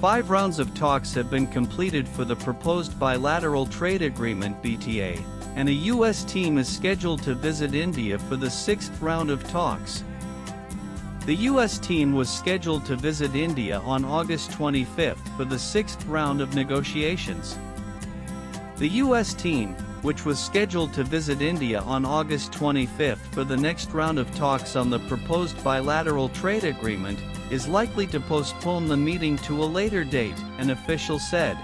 5 rounds of talks have been completed for the proposed bilateral trade agreement (BTA), and a U.S. team is scheduled to visit India for the 6th round of talks. The U.S. team was scheduled to visit India on August 25 for the 6th round of negotiations. The U.S. team, which was scheduled to visit India on August 25 for the next round of talks on the proposed bilateral trade agreement, is likely to postpone the meeting to a later date, an official said.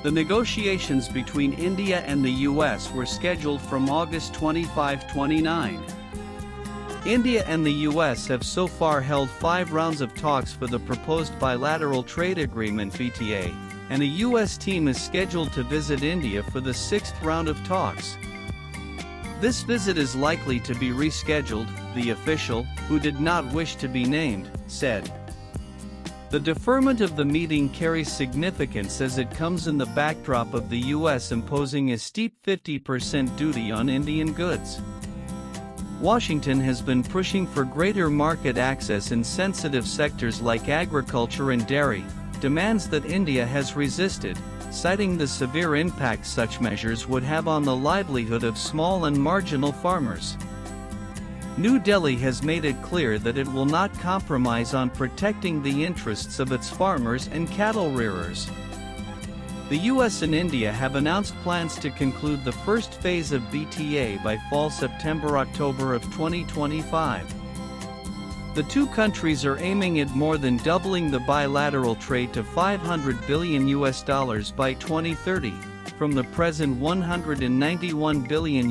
The negotiations between India and the U.S. were scheduled from August 25-29. India and the U.S. have so far held 5 rounds of talks for the proposed bilateral trade agreement (BTA), and a U.S. team is scheduled to visit India for the 6th round of talks. This visit is likely to be rescheduled, the official, who did not wish to be named, said. The deferment of the meeting carries significance as it comes in the backdrop of the U.S. imposing a steep 50% duty on Indian goods. Washington has been pushing for greater market access in sensitive sectors like agriculture and dairy, demands that India has resisted, citing the severe impact such measures would have on the livelihood of small and marginal farmers. New Delhi has made it clear that it will not compromise on protecting the interests of its farmers and cattle rearers. The US and India have announced plans to conclude the first phase of BTA by fall September-October of 2025. The two countries are aiming at more than doubling the bilateral trade to $500 billion by 2030, from the present $191 billion.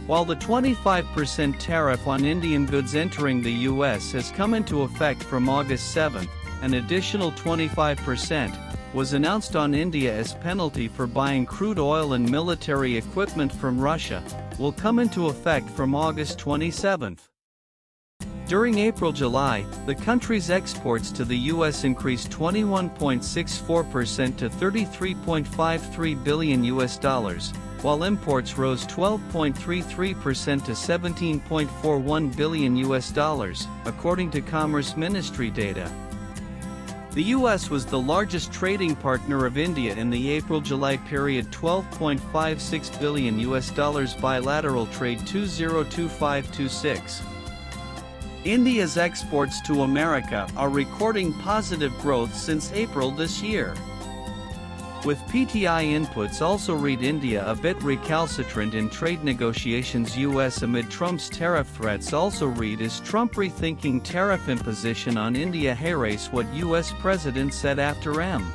While the 25% tariff on Indian goods entering the US has come into effect from August 7, an additional 25% was announced on India as penalty for buying crude oil and military equipment from Russia, will come into effect from August 27. During April-July, the country's exports to the U.S. increased 21.64% to $33.53 billion, while imports rose 12.33% to $17.41 billion, according to Commerce Ministry data. The U.S. was the largest trading partner of India in the April-July period. $12.56 billion bilateral trade 2025-26. India's exports to America are recording positive growth since April this year. With PTI inputs also read India a bit recalcitrant in trade negotiations. US amid Trump's tariff threats also read is Trump rethinking tariff imposition on India. Harris what US President said after M.